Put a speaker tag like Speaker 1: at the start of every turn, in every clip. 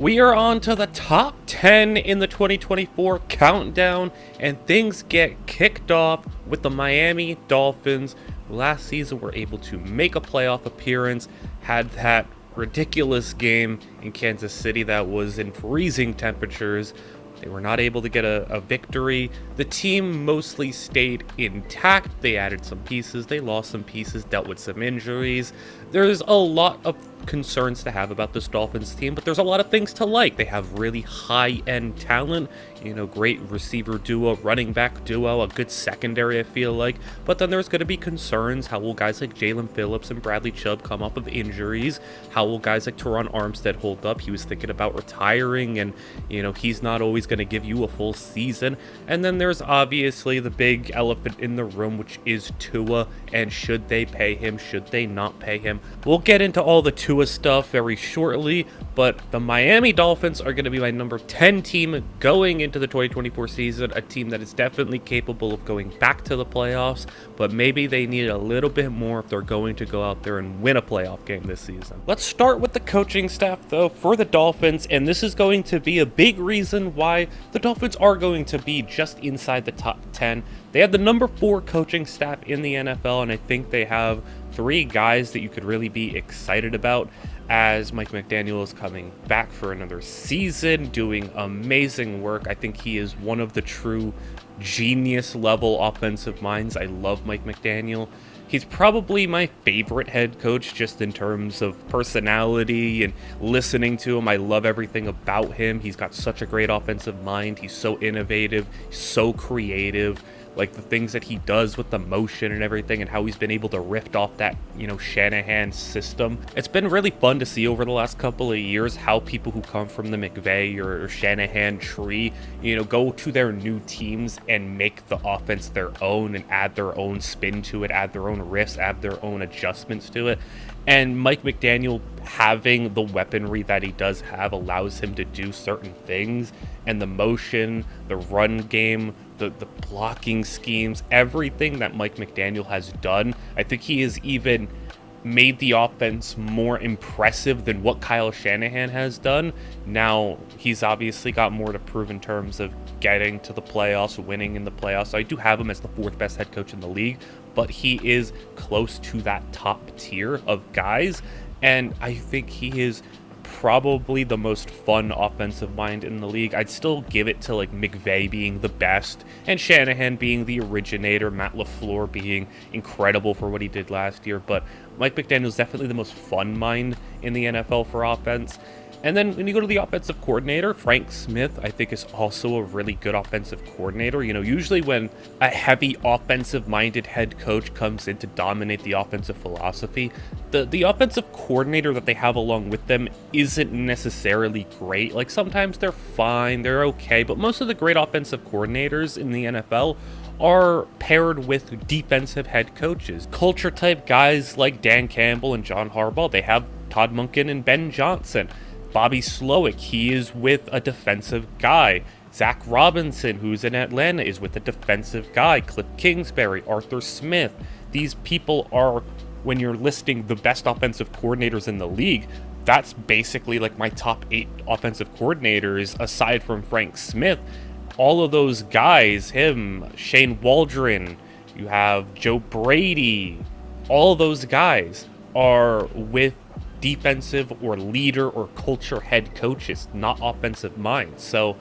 Speaker 1: We are on to the top 10 in the 2024 countdown, and things get kicked off with the Miami Dolphins, who last season were able to make a playoff appearance, had that ridiculous game in Kansas City that was in freezing temperatures. They were not able to get a victory. The team mostly stayed intact. They added some pieces, they lost some pieces, dealt with some injuries. There's a lot of concerns to have about this Dolphins team, but there's a lot of things to like. They have really high-end talent, great receiver duo, running back duo, a good secondary, I feel like. But then there's going to be concerns. How will guys like Jalen Phillips and Bradley Chubb come off of injuries? How will guys like Teron Armstead hold up? He was thinking about retiring, and, he's not always going to give you a full season. And then there's obviously the big elephant in the room, which is Tua, and should they pay him? Should they not pay him? We'll get into all the Tua stuff very shortly, but the Miami Dolphins are going to be my number 10 team going into the 2024 season, a team that is definitely capable of going back to the playoffs, but maybe they need a little bit more if they're going to go out there and win a playoff game this season. Let's start with the coaching staff, though, for the Dolphins, and this is going to be a big reason why the Dolphins are going to be just inside the top 10. They have the number 4 coaching staff in the NFL, and I think they have 3 guys that you could really be excited about, as Mike McDaniel is coming back for another season, doing amazing work. I think he is one of the true genius level offensive minds. I love Mike McDaniel. He's probably my favorite head coach just in terms of personality and listening to him. I love everything about him. He's got such a great offensive mind. He's so innovative, so creative. Like the things that he does with the motion and everything, and how he's been able to riff off that, Shanahan system. It's been really fun to see over the last couple of years how people who come from the McVay or Shanahan tree, go to their new teams and make the offense their own and add their own spin to it, add their own riffs, add their own adjustments to it. And Mike McDaniel, having the weaponry that he does have, allows him to do certain things. And the motion, the run game, the blocking schemes, everything that Mike McDaniel has done, I think he has even made the offense more impressive than what Kyle Shanahan has done. Now, he's obviously got more to prove in terms of getting to the playoffs, winning in the playoffs. So I do have him as the 4th best head coach in the league, but he is close to that top tier of guys, and I think he is probably the most fun offensive mind in the league. I'd still give it to like McVay being the best and Shanahan being the originator, Matt LaFleur being incredible for what he did last year, but Mike McDaniel is definitely the most fun mind in the NFL for offense. And then when you go to the offensive coordinator, Frank Smith, I think, is also a really good offensive coordinator. Usually when a heavy offensive-minded head coach comes in to dominate the offensive philosophy, the offensive coordinator that they have along with them isn't necessarily great. Like, sometimes they're fine, they're okay, but most of the great offensive coordinators in the NFL are paired with defensive head coaches. Culture-type guys like Dan Campbell and John Harbaugh, they have Todd Monken and Ben Johnson. Bobby Slowick, he is with a defensive guy. Zach Robinson, who's in Atlanta, is with a defensive guy. Cliff Kingsbury, Arthur Smith. These people are, when you're listing the best offensive coordinators in the league, that's basically like my top 8 offensive coordinators aside from Frank Smith. All of those guys, him, Shane Waldron, you have Joe Brady, all those guys are with defensive or leader or culture head coaches, not offensive minds. So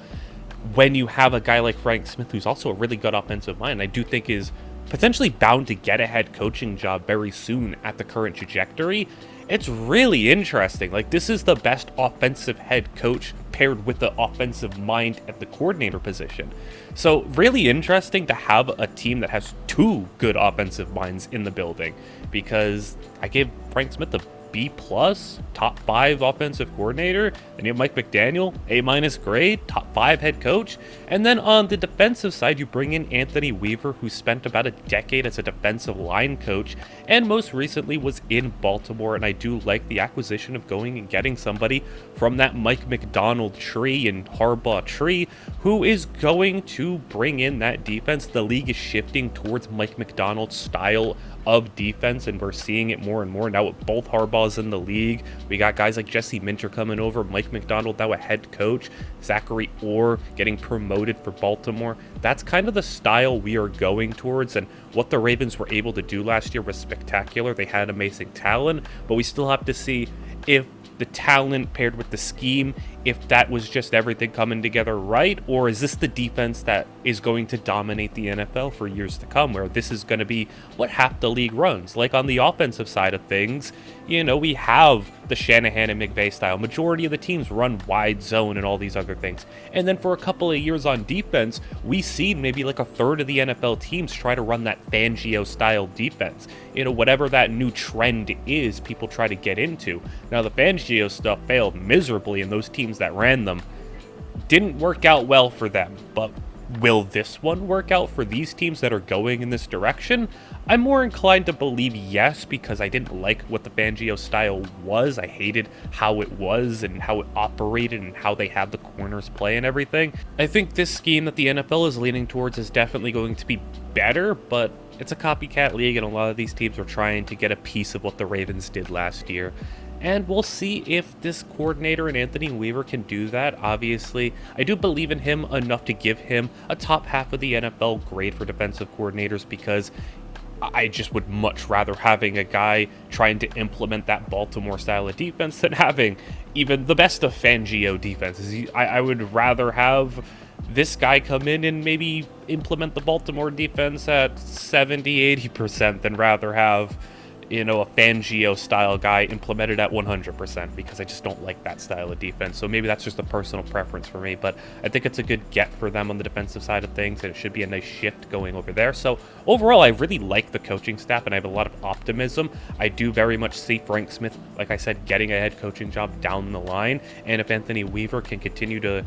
Speaker 1: when you have a guy like Frank Smith, who's also a really good offensive mind, I do think is potentially bound to get a head coaching job very soon at the current trajectory, it's really interesting. Like, this is the best offensive head coach paired with the offensive mind at the coordinator position. So really interesting to have a team that has 2 good offensive minds in the building, because I gave Frank Smith a B+, top 5 offensive coordinator. Then you have Mike McDaniel, A- grade, top 5 head coach. And then on the defensive side, you bring in Anthony Weaver, who spent about a decade as a defensive line coach, and most recently was in Baltimore. And I do like the acquisition of going and getting somebody from that Mike McDonald tree and Harbaugh tree, who is going to bring in that defense. The league is shifting towards Mike McDonald's style of defense, and we're seeing it more and more now with both Harbaughs in the league. We got guys like Jesse Minter coming over, Mike McDonald now a head coach, Zachary Orr getting promoted for Baltimore. That's kind of the style we are going towards, and what the Ravens were able to do last year was spectacular. They had amazing talent, but we still have to see if the talent paired with the scheme, if that was just everything coming together right, or is this the defense that is going to dominate the NFL for years to come, where this is going to be what half the league runs? Like on the offensive side of things, we have the Shanahan and McVay style. Majority of the teams run wide zone and all these other things. And then for a couple of years on defense, we see maybe like a third of the NFL teams try to run that Fangio style defense. Whatever that new trend is, people try to get into. Now the Fangio stuff failed miserably, and those teams that ran them didn't work out well for them. But will this one work out for these teams that are going in this direction? I'm more inclined to believe yes, because I didn't like what the Fangio style was. I hated how it was and how it operated and how they had the corners play and everything. I think this scheme that the NFL is leaning towards is definitely going to be better, but it's a copycat league, and a lot of these teams are trying to get a piece of what the Ravens did last year. And we'll see if this coordinator and Anthony Weaver can do that. Obviously, I do believe in him enough to give him a top half of the NFL grade for defensive coordinators, because I just would much rather having a guy trying to implement that Baltimore style of defense than having even the best of Fangio defenses. I would rather have this guy come in and maybe implement the Baltimore defense at 70-80% than rather have a Fangio style guy implemented at 100%, because I just don't like that style of defense. So maybe that's just a personal preference for me, but I think it's a good get for them on the defensive side of things, and it should be a nice shift going over there. So overall, I really like the coaching staff, and I have a lot of optimism. I do very much see Frank Smith, like I said, getting a head coaching job down the line, and if Anthony Weaver can continue to,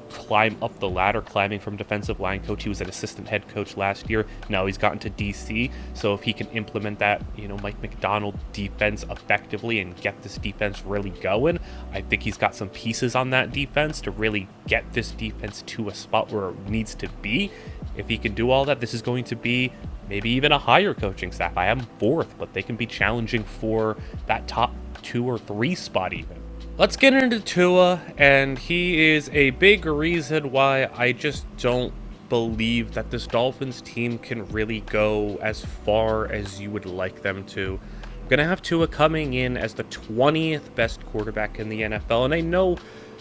Speaker 1: climb up the ladder, climbing from defensive line coach. He was an assistant head coach last year. Now he's gotten to DC. So if he can implement that, Mike McDonald defense effectively and get this defense really going, I think he's got some pieces on that defense to really get this defense to a spot where it needs to be. If he can do all that, this is going to be maybe even a higher coaching staff. I have him fourth, but they can be challenging for that top 2 or 3 spot even. Let's get into Tua, and he is a big reason why I just don't believe that this Dolphins team can really go as far as you would like them to. I'm going to have Tua coming in as the 20th best quarterback in the NFL, and I know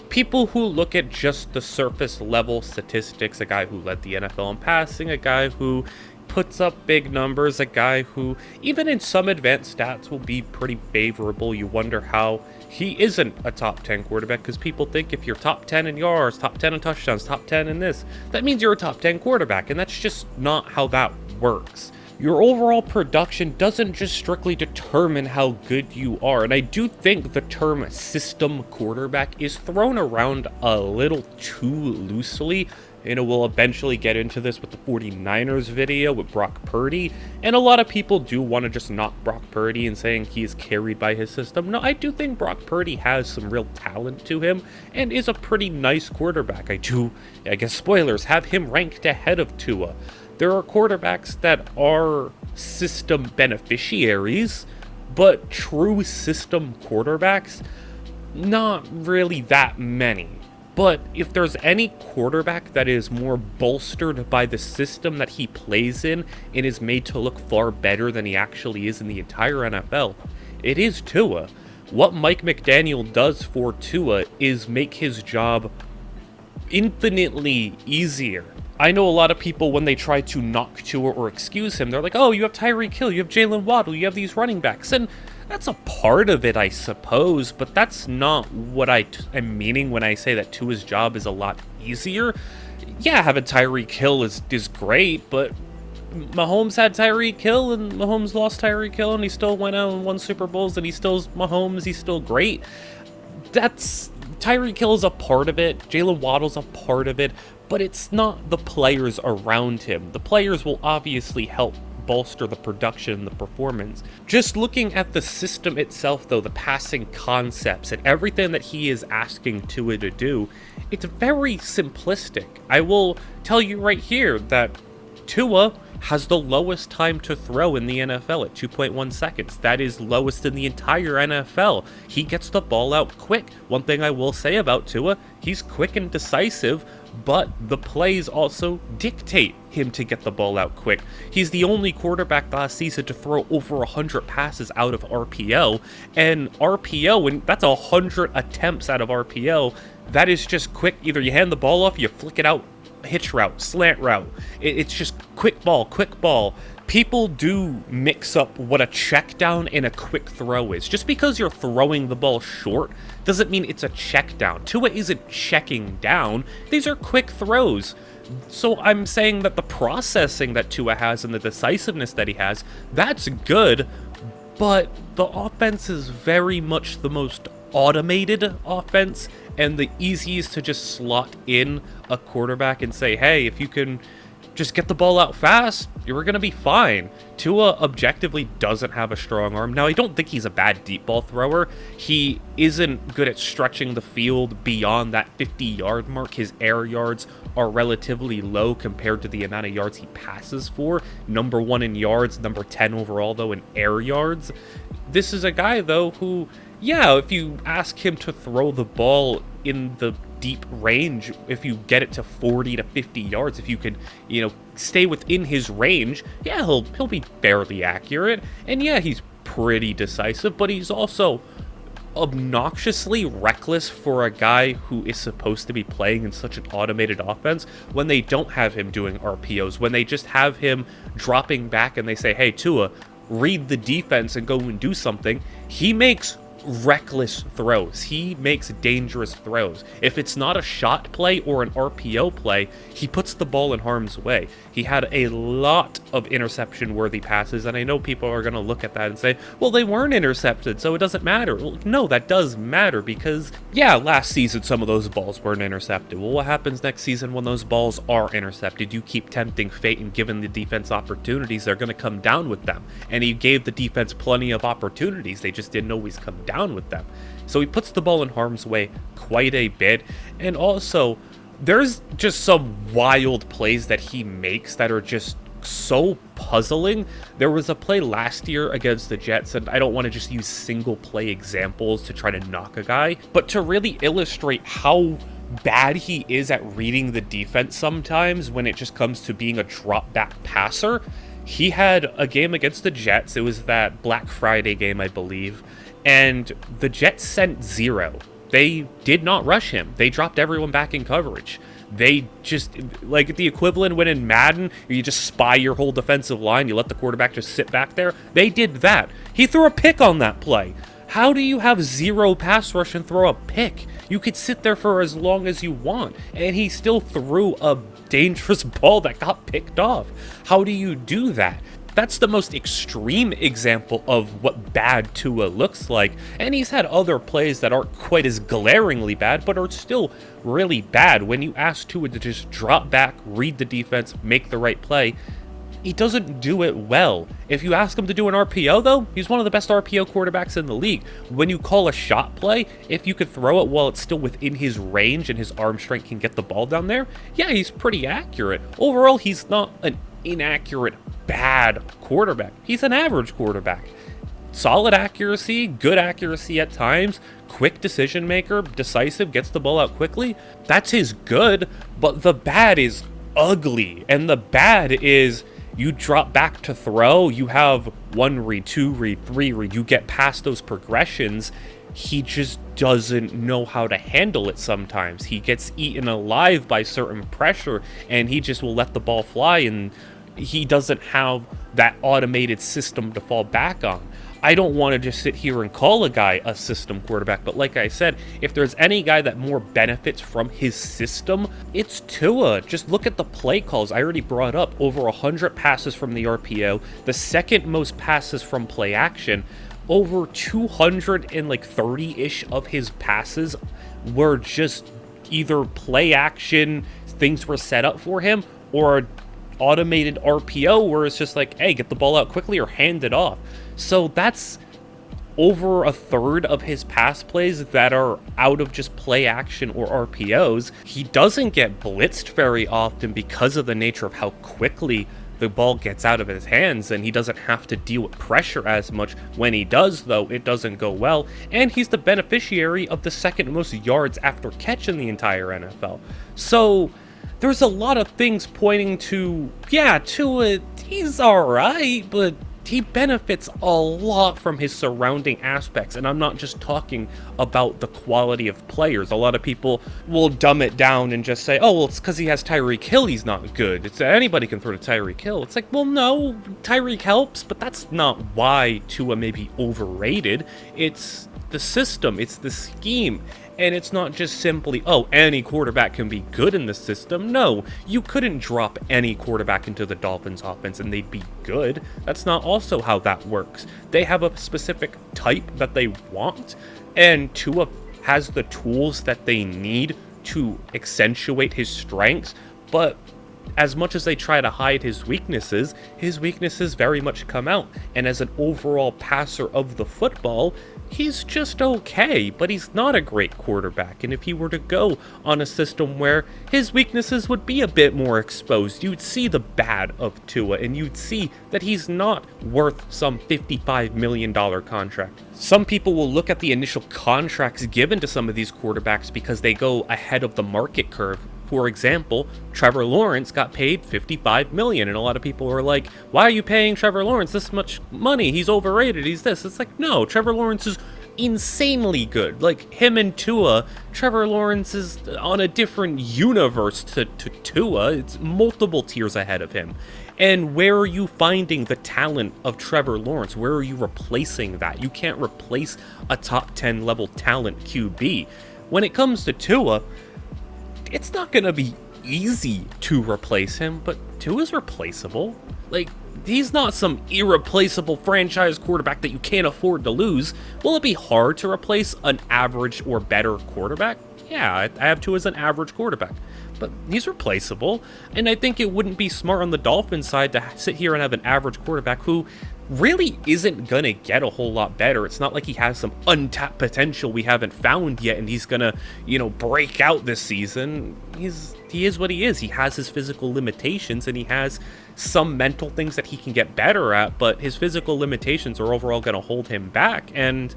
Speaker 1: people who look at just the surface level statistics, a guy who led the NFL in passing, a guy who puts up big numbers, a guy who even in some advanced stats will be pretty favorable. You wonder how he isn't a top 10 quarterback, because people think if you're top 10 in yards, top 10 in touchdowns, top 10 in this, that means you're a top 10 quarterback, and that's just not how that works. Your overall production doesn't just strictly determine how good you are, and I do think the term system quarterback is thrown around a little too loosely. We'll eventually get into this with the 49ers video with Brock Purdy, and a lot of people do want to just knock Brock Purdy and saying he is carried by his system. No, I do think Brock Purdy has some real talent to him and is a pretty nice quarterback. I guess spoilers, have him ranked ahead of Tua. There are quarterbacks that are system beneficiaries, but true system quarterbacks, not really that many. But if there's any quarterback that is more bolstered by the system that he plays in and is made to look far better than he actually is in the entire NFL, it is Tua. What Mike McDaniel does for Tua is make his job infinitely easier. I know a lot of people, when they try to knock Tua or excuse him, they're like, oh, you have Tyreek Hill, you have Jalen Waddle, you have these running backs. And that's a part of it, I suppose, but that's not what I am meaning when I say that Tua's job is a lot easier. Yeah, having Tyreek Hill is great, but Mahomes had Tyreek Hill, and Mahomes lost Tyreek Hill, and he still went out and won Super Bowls, and he's still Mahomes, he's still great. Tyreek Hill is a part of it, Jalen Waddle's a part of it, but it's not the players around him. The players will obviously help bolster the production and the performance. Just looking at the system itself, though, the passing concepts and everything that he is asking Tua to do, it's very simplistic. I will tell you right here that Tua has the lowest time to throw in the NFL at 2.1 seconds. That is lowest in the entire NFL. He gets the ball out quick. One thing I will say about Tua, he's quick and decisive, but the plays also dictate him to get the ball out quick. He's the only quarterback last season to throw over 100 passes out of RPO, and RPO, and that's 100 attempts out of RPO. That is just quick. Either you hand the ball off, you flick it out, hitch route, slant route. It's just quick ball, quick ball. People do mix up what a check down and a quick throw is. Just because you're throwing the ball short doesn't mean it's a check down. Tua isn't checking down. These are quick throws. So I'm saying that the processing that Tua has and the decisiveness that he has, that's good, but the offense is very much the most automated offense and the easiest to just slot in a quarterback and say, hey, if you can just get the ball out fast, you're going to be fine. Tua objectively doesn't have a strong arm. Now, I don't think he's a bad deep ball thrower. He isn't good at stretching the field beyond that 50-yard mark. His air yards are relatively low compared to the amount of yards he passes for. Number 1 in yards, number 10 overall, though, in air yards. This is a guy, though, who, yeah, if you ask him to throw the ball in the deep range, if you get it to 40 to 50 yards, if you can, stay within his range, yeah, he'll be fairly accurate. And yeah, he's pretty decisive, but he's also obnoxiously reckless for a guy who is supposed to be playing in such an automated offense when they don't have him doing RPOs, when they just have him dropping back and they say, hey, Tua, read the defense and go and do something. He makes reckless throws. He makes dangerous throws. If it's not a shot play or an RPO play, he puts the ball in harm's way. He had a lot of interception-worthy passes, and I know people are going to look at that and say, well, they weren't intercepted, so it doesn't matter. Well, no, that does matter because, yeah, last season some of those balls weren't intercepted. Well, what happens next season when those balls are intercepted? You keep tempting fate and giving the defense opportunities, they're going to come down with them. And he gave the defense plenty of opportunities. They just didn't always come down with them. So he puts the ball in harm's way quite a bit. And also, there's just some wild plays that he makes that are just so puzzling. There was a play last year against the Jets, and I don't want to just use single play examples to try to knock a guy, but to really illustrate how bad he is at reading the defense sometimes when it just comes to being a drop back passer. He had a game against the Jets. It was that Black Friday game, I believe. And the Jets sent 0. They did not rush him. They dropped everyone back in coverage. They just, like the equivalent when in Madden, you just spy your whole defensive line, you let the quarterback just sit back there. They did that. He threw a pick on that play. How do you have 0 pass rush and throw a pick? You could sit there for as long as you want, and he still threw a dangerous ball that got picked off. How do you do that? That's the most extreme example of what bad Tua looks like, and he's had other plays that aren't quite as glaringly bad, but are still really bad. When you ask Tua to just drop back, read the defense, make the right play, he doesn't do it well. If you ask him to do an RPO, though, he's one of the best RPO quarterbacks in the league. When you call a shot play, if you could throw it while it's still within his range and his arm strength can get the ball down there, yeah, he's pretty accurate. Overall, he's not an inaccurate, bad quarterback. He's an average quarterback. Solid accuracy, good accuracy at times, quick decision maker, decisive, gets the ball out quickly. That's his good, but the bad is ugly. And the bad is you drop back to throw, you have 1 read, 2 read, 3 read, you get past those progressions. He just doesn't know how to handle it sometimes. He gets eaten alive by certain pressure, and he just will let the ball fly, and he doesn't have that automated system to fall back on. I don't want to just sit here and call a guy a system quarterback, but like I said, if there's any guy that more benefits from his system, it's Tua. Just look at the play calls. I already brought up over 100 passes from the RPO, the second most passes from play action. Over 230-ish of his passes were just either play action, things were set up for him, or automated RPO where it's just like, hey, get the ball out quickly or hand it off. So that's over a third of his pass plays that are out of just play action or RPOs. He doesn't get blitzed very often because of the nature of how quickly the ball gets out of his hands and he doesn't have to deal with pressure as much. When he does, though, it doesn't go well, and he's the beneficiary of the second most yards after catch in the entire NFL. So there's a lot of things pointing to, yeah, Tua, he's alright, but he benefits a lot from his surrounding aspects, and I'm not just talking about the quality of players. A lot of people will dumb it down and just say, oh, well, it's because he has Tyreek Hill, he's not good. It's anybody can throw to Tyreek Hill. It's like, well, no, Tyreek helps, but that's not why Tua may be overrated. It's the system, it's the scheme. And it's not just simply, oh, any quarterback can be good in the system. No, you couldn't drop any quarterback into the Dolphins offense and they'd be good. That's not also how that works. They have a specific type that they want, and Tua has the tools that they need to accentuate his strengths, but as much as they try to hide his weaknesses very much come out. And as an overall passer of the football, he's just okay, but he's not a great quarterback. And if he were to go on a system where his weaknesses would be a bit more exposed, you'd see the bad of Tua, and you'd see that he's not worth some $55 million contract. Some people will look at the initial contracts given to some of these quarterbacks because they go ahead of the market curve. For example, Trevor Lawrence got paid $55 million, and a lot of people were like, why are you paying Trevor Lawrence this much money? He's overrated, he's this. It's like, no, Trevor Lawrence is insanely good. Like, him and Tua, Trevor Lawrence is on a different universe to Tua. It's multiple tiers ahead of him. And where are you finding the talent of Trevor Lawrence? Where are you replacing that? You can't replace a top 10 level talent QB. When it comes to Tua, it's not going to be easy to replace him, but Tua's replaceable. Like, he's not some irreplaceable franchise quarterback that you can't afford to lose. Will it be hard to replace an average or better quarterback? Yeah, I have Tua as an average quarterback, but he's replaceable. And I think it wouldn't be smart on the Dolphins side to sit here and have an average quarterback who really isn't gonna get a whole lot better. It's not like he has some untapped potential we haven't found yet and he's gonna, break out this season. He is what he is. He has his physical limitations and he has some mental things that he can get better at, but his physical limitations are overall gonna hold him back. And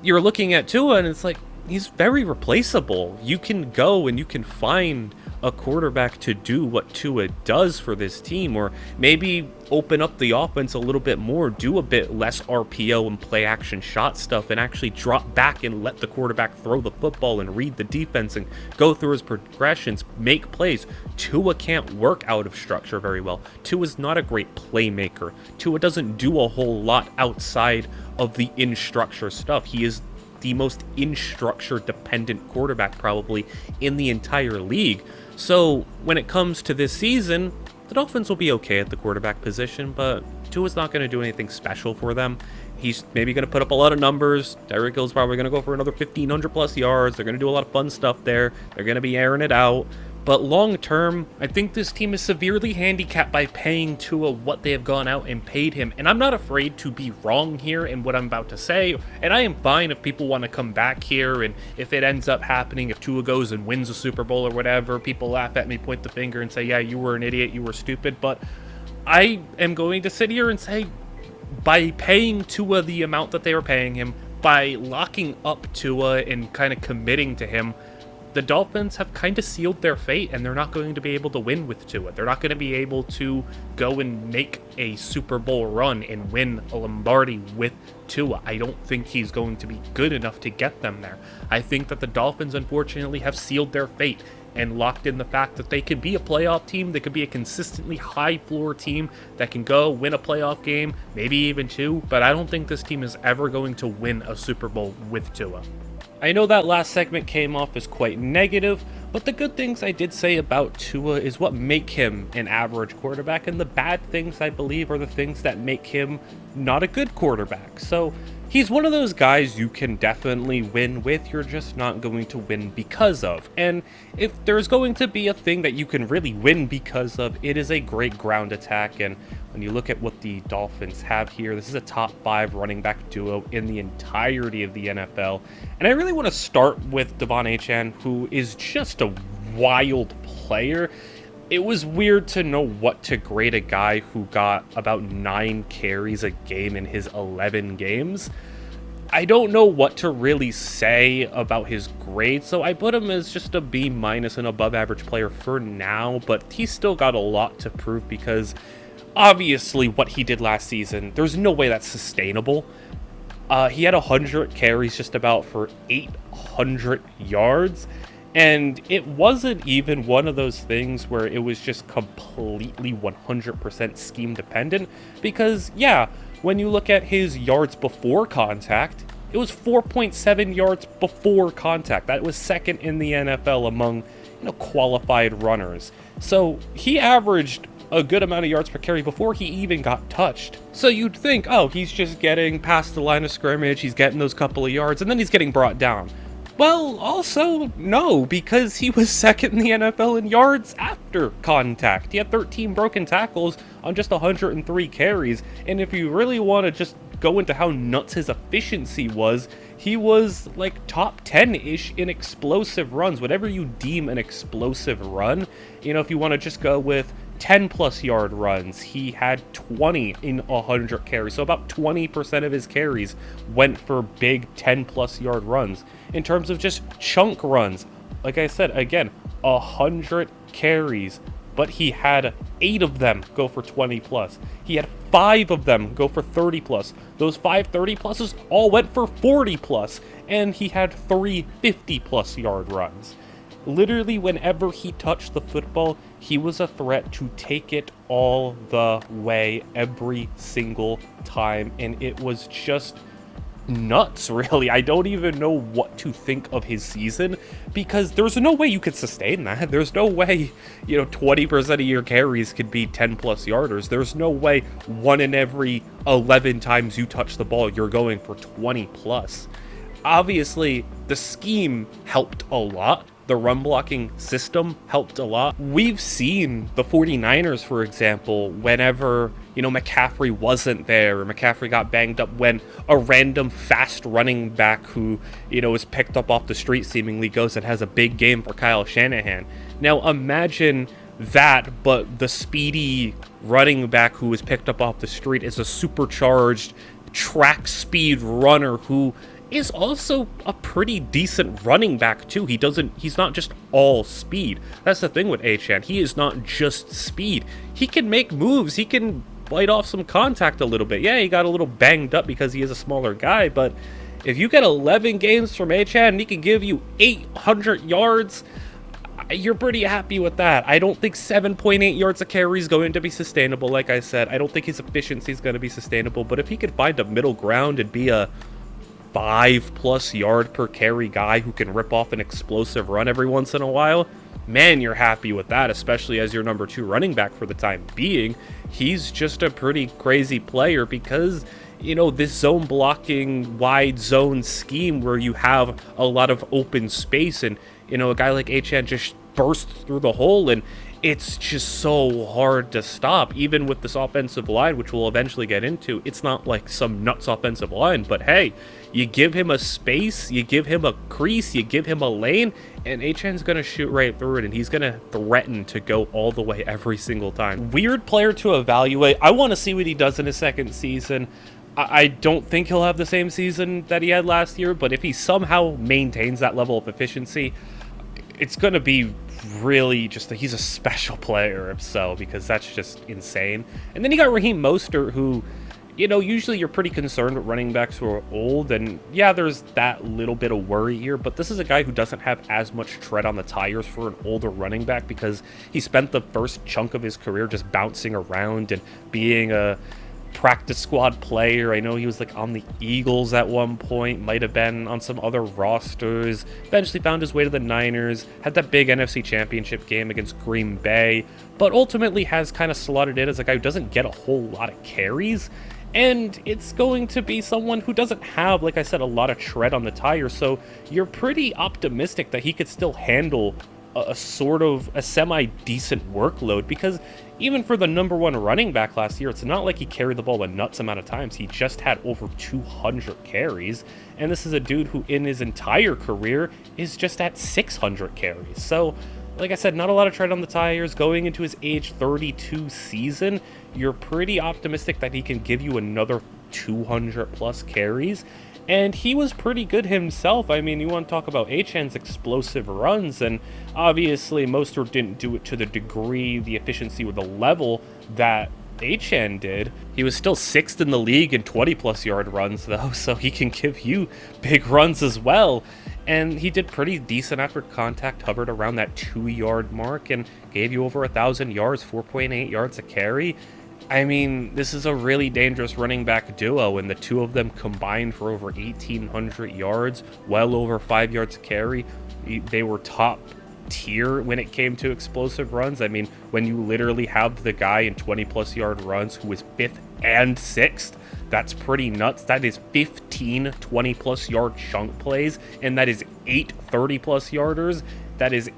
Speaker 1: you're looking at Tua and it's like, he's very replaceable. You can go and you can find a quarterback to do what Tua does for this team, or maybe open up the offense a little bit more, do a bit less RPO and play action shot stuff, and actually drop back and let the quarterback throw the football and read the defense and go through his progressions, make plays. Tua can't work out of structure very well. Tua's not a great playmaker. Tua doesn't do a whole lot outside of the in-structure stuff. He is the most in-structure dependent quarterback probably in the entire league. So when it comes to this season, the Dolphins will be okay at the quarterback position, but Tua's not going to do anything special for them. He's maybe going to put up a lot of numbers. Tyreek Hill's probably going to go for another 1,500 plus yards. They're going to do a lot of fun stuff there. They're going to be airing it out. But long term, I think this team is severely handicapped by paying Tua what they have gone out and paid him. And I'm not afraid to be wrong here in what I'm about to say. And I am fine if people want to come back here, and if it ends up happening, if Tua goes and wins a Super Bowl or whatever, people laugh at me, point the finger and say, yeah, you were an idiot, you were stupid. But I am going to sit here and say, by paying Tua the amount that they were paying him, by locking up Tua and kind of committing to him, the Dolphins have kind of sealed their fate, and they're not going to be able to win with Tua. They're not going to be able to go and make a Super Bowl run and win a Lombardi with Tua. I don't think he's going to be good enough to get them there. I think that the Dolphins, unfortunately, have sealed their fate and locked in the fact that they can be a playoff team, they could be a consistently high-floor team that can go win a playoff game, maybe even two, but I don't think this team is ever going to win a Super Bowl with Tua. I know that last segment came off as quite negative, but the good things I did say about Tua is what make him an average quarterback, and the bad things, I believe, are the things that make him not a good quarterback. So he's one of those guys you can definitely win with, you're just not going to win because of. And if there's going to be a thing that you can really win because of, it is a great ground attack. And when you look at what the Dolphins have here, this is a top 5 running back duo in the entirety of the NFL. And I really want to start with Devon Achane, who is just a wild player. it was weird to know what to grade a guy who got about 9 carries a game in his 11 games. I don't know what to really say about his grade, so I put him as just a B- an above average player for now, but he's still got a lot to prove because obviously what he did last season, there's no way that's sustainable. He had 100 carries just about for 800 yards. And it wasn't even one of those things where it was just completely 100% scheme dependent. Because, yeah, when you look at his yards before contact, it was 4.7 yards before contact. That was second in the NFL among, qualified runners. So he averaged a good amount of yards per carry before he even got touched. So you'd think, oh, he's just getting past the line of scrimmage, he's getting those couple of yards, and then he's getting brought down. Well, also, no, because he was second in the NFL in yards after contact. He had 13 broken tackles on just 103 carries, and if you really want to just go into how nuts his efficiency was, he was like top 10-ish in explosive runs, whatever you deem an explosive run. If you want to just go with 10-plus yard runs, he had 20 in 100 carries. So about 20% of his carries went for big 10-plus yard runs. In terms of just chunk runs, like I said, again, 100 carries, but he had 8 of them go for 20-plus. He had 5 of them go for 30-plus. Those 5 30-pluses all went for 40-plus, and he had 3 50-plus yard runs. Literally, whenever he touched the football, he was a threat to take it all the way every single time, and it was just nuts, really. I don't even know what to think of his season, because there's no way you could sustain that. There's no way, 20% of your carries could be 10-plus yarders. There's no way 1 in every 11 times you touch the ball, you're going for 20-plus. Obviously, the scheme helped a lot. The run blocking system helped a lot. We've seen the 49ers, for example, whenever, McCaffrey wasn't there, or McCaffrey got banged up, when a random fast running back who, is picked up off the street seemingly goes and has a big game for Kyle Shanahan. Now imagine that, but the speedy running back who was picked up off the street is a supercharged track speed runner who is also a pretty decent running back too. He's not just all speed. That's the thing with Achane. He is not just speed. He can make moves. He can bite off some contact a little bit. Yeah, he got a little banged up because he is a smaller guy, but if you get 11 games from Achane and he can give you 800 yards, you're pretty happy with that. I don't think 7.8 yards a carry is going to be sustainable. Like I said, I don't think his efficiency is going to be sustainable, but if he could find a middle ground and be a 5-plus yard per carry guy who can rip off an explosive run every once in a while, man, you're happy with that, especially as your number 2 running back for the time being. He's just a pretty crazy player because, this zone blocking wide zone scheme where you have a lot of open space and, a guy like Achane just bursts through the hole, and it's just so hard to stop. Even with this offensive line, which we'll eventually get into, it's not like some nuts offensive line, but hey, you give him a space, you give him a crease, you give him a lane, and Achane's going to shoot right through it, and he's going to threaten to go all the way every single time. Weird player to evaluate. I want to see what he does in his second season. I don't think he'll have the same season that he had last year, but if he somehow maintains that level of efficiency, it's going to be really just that he's a special player if so, because that's just insane. And then you got Raheem Mostert, who, usually you're pretty concerned with running backs who are old, and yeah, there's that little bit of worry here, but this is a guy who doesn't have as much tread on the tires for an older running back because he spent the first chunk of his career just bouncing around and being a practice squad player. I know he was on the Eagles at one point, might have been on some other rosters, eventually found his way to the Niners, had that big NFC Championship game against Green Bay, but ultimately has kind of slotted in as a guy who doesn't get a whole lot of carries. And it's going to be someone who doesn't have, like I said, a lot of tread on the tire, so you're pretty optimistic that he could still handle a semi-decent workload, because even for the number 1 running back last year, it's not like he carried the ball a nuts amount of times. He just had over 200 carries, and this is a dude who in his entire career is just at 600 carries. So like I said, not a lot of tread on the tires. Going into his age 32 season, you're pretty optimistic that he can give you another 200 plus carries. And he was pretty good himself. I mean, you want to talk about Achan's explosive runs, and obviously Mostert didn't do it to the degree, the efficiency, or the level that Achan did. He was still 6th in the league in 20-plus yard runs, though, so he can give you big runs as well. And he did pretty decent after contact, hovered around that 2-yard mark, and gave you over 1,000 yards, 4.8 yards a carry. I mean, this is a really dangerous running back duo, and the two of them combined for over 1,800 yards, well over 5 yards a carry. They were top tier when it came to explosive runs. I mean, when you literally have the guy in 20-plus yard runs who is 5th and 6th, that's pretty nuts. That is 15 20-plus yard chunk plays, and that is 8 30-plus yarders. That is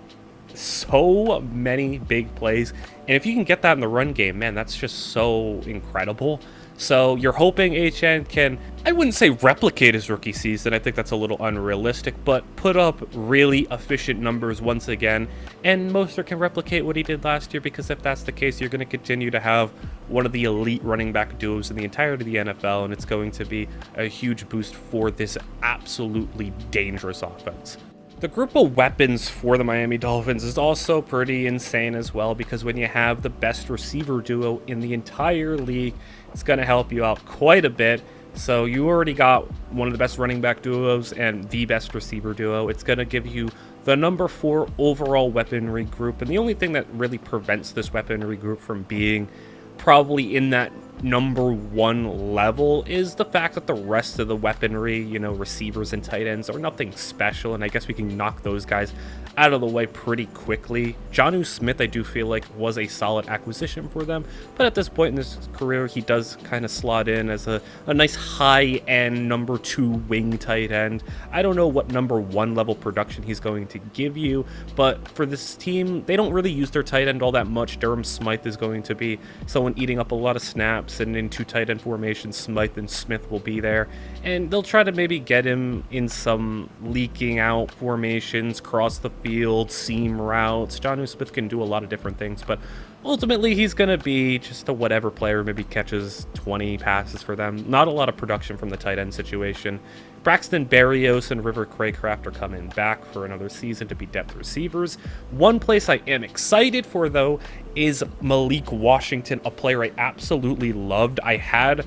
Speaker 1: so many big plays. And if you can get that in the run game, man, that's just so incredible. So you're hoping Achan can, I wouldn't say replicate his rookie season, I think that's a little unrealistic, but put up really efficient numbers once again, and Mostert can replicate what he did last year, because if that's the case, you're going to continue to have one of the elite running back duos in the entirety of the NFL, and it's going to be a huge boost for this absolutely dangerous offense. The group of weapons for the Miami Dolphins is also pretty insane as well, because when you have the best receiver duo in the entire league, it's going to help you out quite a bit. So you already got one of the best running back duos and the best receiver duo. It's going to give you the number 4 overall weaponry group. And the only thing that really prevents this weaponry group from being probably in that number 1 level is the fact that the rest of the weaponry, you know, receivers and tight ends, are nothing special, and I guess we can knock those guys out of the way pretty quickly. Jonnu Smith, I do feel like, was a solid acquisition for them, but at this point in his career, he does kind of slot in as a nice high-end number 2 wing tight end. I don't know what number 1 level production he's going to give you, but for this team, they don't really use their tight end all that much. Durham Smythe is going to be someone eating up a lot of snaps, and in 2 tight end formations, Smythe and Smith will be there, and they'll try to maybe get him in some leaking out formations, cross the field, seam routes. Jonnu Smith can do a lot of different things, but ultimately he's going to be just a whatever player, maybe catches 20 passes for them. Not a lot of production from the tight end situation. Braxton Berrios and River Craycraft are coming back for another season to be depth receivers. One place I am excited for, though, is Malik Washington, a player I absolutely loved. I had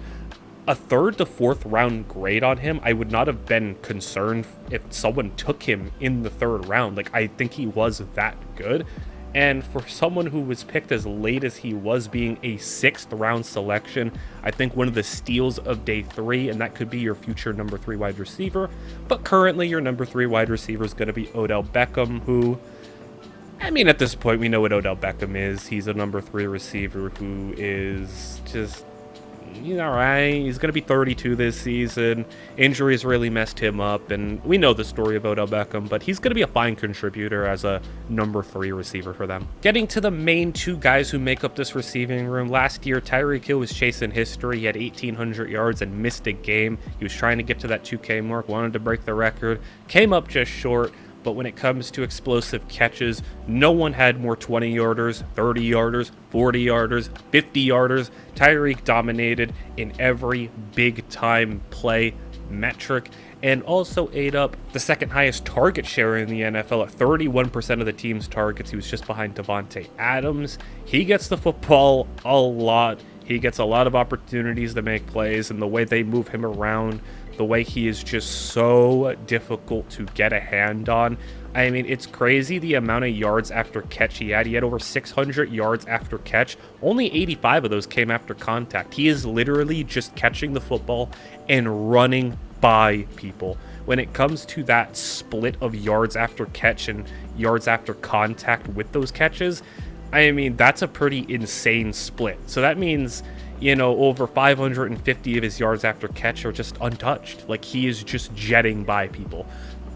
Speaker 1: a 3rd to 4th round grade on him. I would not have been concerned if someone took him in the 3rd round. Like, I think he was that good. And for someone who was picked as late as he was, being a 6th round selection, I think one of the steals of day 3, and that could be your future number 3 wide receiver. But currently your number 3 wide receiver is going to be Odell Beckham, who, I mean, at this point, we know what Odell Beckham is. He's a number 3 receiver who is just, he's all right. He's going to be 32 this season. Injuries really messed him up, and we know the story of Odell Beckham, but he's going to be a fine contributor as a number 3 receiver for them. Getting to the main 2 guys who make up this receiving room, last year, Tyreek Hill was chasing history. He had 1,800 yards and missed a game. He was trying to get to that 2K mark, wanted to break the record, came up just short. But when it comes to explosive catches, no one had more 20-yarders, 30-yarders, 40-yarders, 50-yarders. Tyreek dominated in every big-time play metric, and also ate up the 2nd highest target share in the NFL at 31% of the team's targets. He was just behind Devontae Adams. He gets the football a lot. He gets a lot of opportunities to make plays, and the way they move him around, the way he is just so difficult to get a hand on. I mean, it's crazy the amount of yards after catch he had. He had over 600 yards after catch. Only 85 of those came after contact. He is literally just catching the football and running by people. When it comes to that split of yards after catch and yards after contact with those catches, I mean, that's a pretty insane split. So that means, you know, over 550 of his yards after catch are just untouched. Like, he is just jetting by people.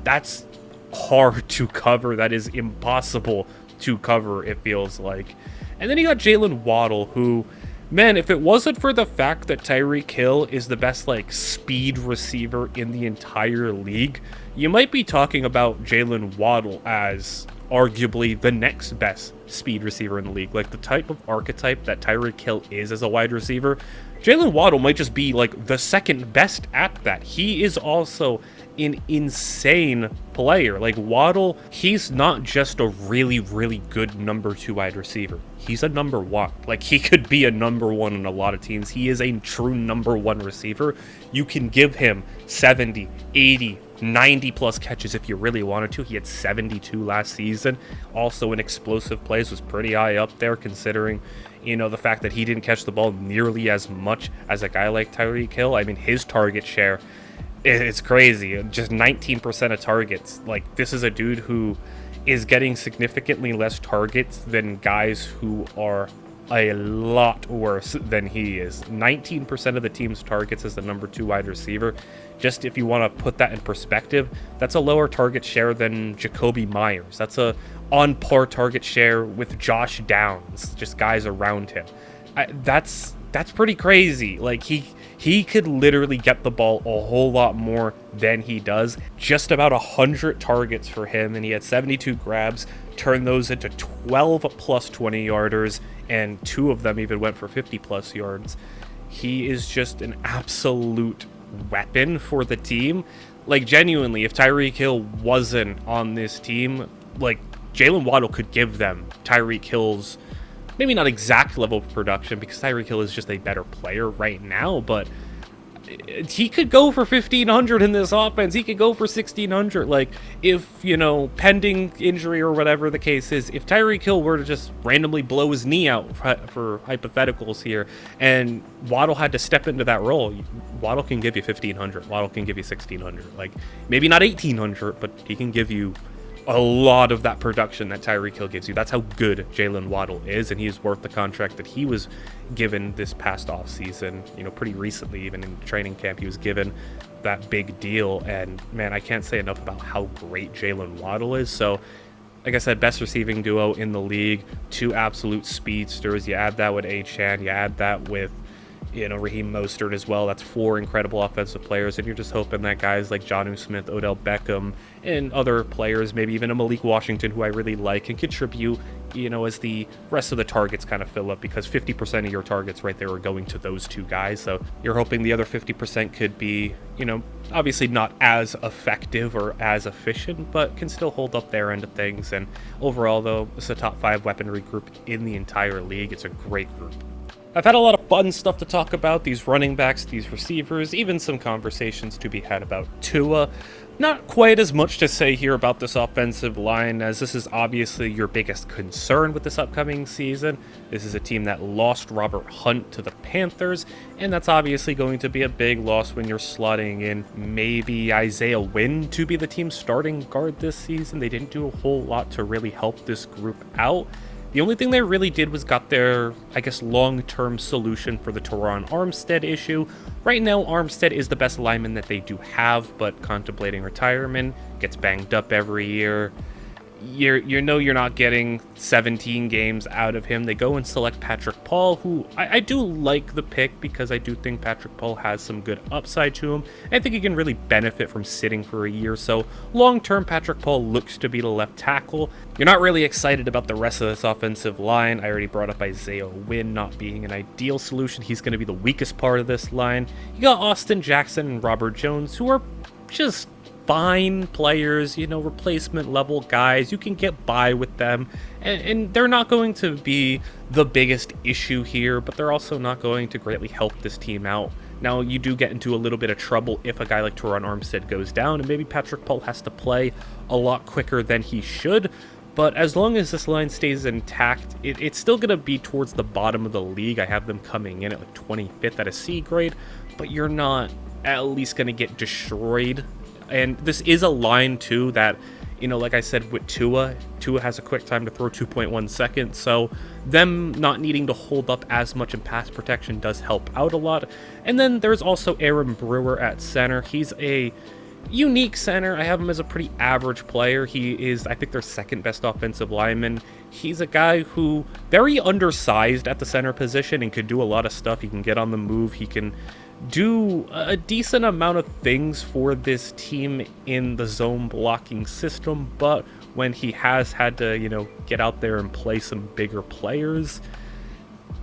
Speaker 1: That's hard to cover. That is impossible to cover, it feels like. And then you got Jalen Waddle, who, man, if it wasn't for the fact that Tyreek Hill is the best, like, speed receiver in the entire league, you might be talking about Jalen Waddle as arguably the next best speed receiver in the league. Like, the type of archetype that Tyreek Hill is as a wide receiver, Jalen Waddle might just be like the second best at that. He is also an insane player. Like, Waddle, he's not just a really, really good number 2 wide receiver. He's a number 1. Like, he could be a number 1 in a lot of teams. He is a true number 1 receiver. You can give him 70, 80, 90 plus catches if you really wanted to. He had 72 last season. Also in explosive plays, was pretty high up there, considering, you know, the fact that he didn't catch the ball nearly as much as a guy like Tyreek Hill. I mean, his target share, it's crazy. Just 19% of targets. Like, this is a dude who is getting significantly less targets than guys who are a lot worse than he is. 19% of the team's targets as the number 2 wide receiver. Just if you want to put that in perspective, that's a lower target share than Jacoby Myers. That's a on par target share with Josh Downs, just guys around him. That's pretty crazy. Like, he could literally get the ball a whole lot more than he does. Just about 100 targets for him, and he had 72 grabs, turned those into 12 plus 20 yarders, and 2 of them even went for 50 plus yards. He is just an absolute weapon for the team. Like, genuinely, if Tyreek Hill wasn't on this team, like, Jalen Waddle could give them Tyreek Hill's, maybe not exact level of production, because Tyreek Hill is just a better player right now, but he could go for 1,500 in this offense. He could go for 1,600. Like, if, you know, pending injury or whatever the case is, if Tyreek Hill were to just randomly blow his knee out, for hypotheticals here, and Waddle had to step into that role, Waddle can give you 1,500. Waddle can give you 1,600. Like, maybe not 1,800, but he can give you a lot of that production that Tyreek Hill gives you. That's how good Jalen Waddle is, and he is worth the contract that he was given this past offseason. You know, pretty recently, even in training camp, he was given that big deal, and man, I can't say enough about how great Jalen Waddle is. So, like I said, best receiving duo in the league, 2 absolute speedsters. You add that with Achane, you add that with, you know, Raheem Mostert as well. That's 4 incredible offensive players, and you're just hoping that guys like Jonnu Smith, Odell Beckham, and other players, maybe even a Malik Washington, who I really like, can contribute, you know, as the rest of the targets kind of fill up, because 50% of your targets right there are going to those 2 guys. So you're hoping the other 50% could be, you know, obviously not as effective or as efficient, but can still hold up their end of things. And overall, though, it's a top 5 weaponry group in the entire league. It's a great group. I've had a lot of fun stuff to talk about, these running backs, these receivers, even some conversations to be had about Tua. Not quite as much to say here about this offensive line, as this is obviously your biggest concern with this upcoming season. This is a team that lost Robert Hunt to the Panthers, and that's obviously going to be a big loss when you're slotting in maybe Isaiah Wynn to be the team's starting guard this season. They didn't do a whole lot to really help this group out. The only thing they really did was got their, I guess, long-term solution for the Teron Armstead issue. Right now, Armstead is the best lineman that they do have, but contemplating retirement, gets banged up every year. You know you're not getting 17 games out of him. They go and select Patrick Paul, who I do like the pick, because I do think Patrick Paul has some good upside to him. I think he can really benefit from sitting for a year. So long-term, Patrick Paul looks to be the left tackle. You're not really excited about the rest of this offensive line. I already brought up Isaiah Wynn not being an ideal solution. He's going to be the weakest part of this line. You got Austin Jackson and Robert Jones, who are just fine players, you know, replacement level guys. You can get by with them, and they're not going to be the biggest issue here, but they're also not going to greatly help this team out. Now, you do get into a little bit of trouble if a guy like Teron Armstead goes down, and maybe Patrick Paul has to play a lot quicker than he should. But as long as this line stays intact, it's still going to be towards the bottom of the league. I have them coming in at like 25th at a C grade, but you're not at least going to get destroyed. And this is a line, too, that, you know, like I said, with Tua has a quick time to throw, 2.1 seconds. So them not needing to hold up as much in pass protection does help out a lot. And then there's also Aaron Brewer at center. He's a unique center. I have him as a pretty average player. He is, I think, their second best offensive lineman. He's a guy who very undersized at the center position and could do a lot of stuff. He can get on the move. He can do a decent amount of things for this team in the zone blocking system, but when he has had to, get out there and play some bigger players,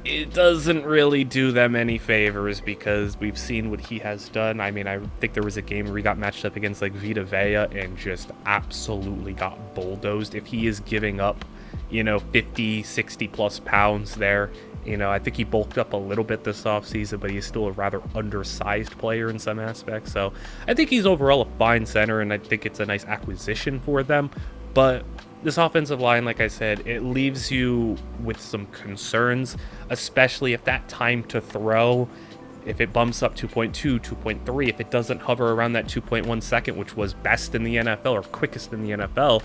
Speaker 1: it doesn't really do them any favors because we've seen what he has done. I mean, I think there was a game where he got matched up against like Vita Vea and just absolutely got bulldozed. If he is giving up, 50, 60 plus pounds there, I think he bulked up a little bit this offseason, but he's still a rather undersized player in some aspects. So I think he's overall a fine center, and I think it's a nice acquisition for them. But this offensive line, like I said, it leaves you with some concerns, especially if that time to throw, if it bumps up 2.2, 2.3, if it doesn't hover around that 2.1 second, which was best in the NFL or quickest in the NFL,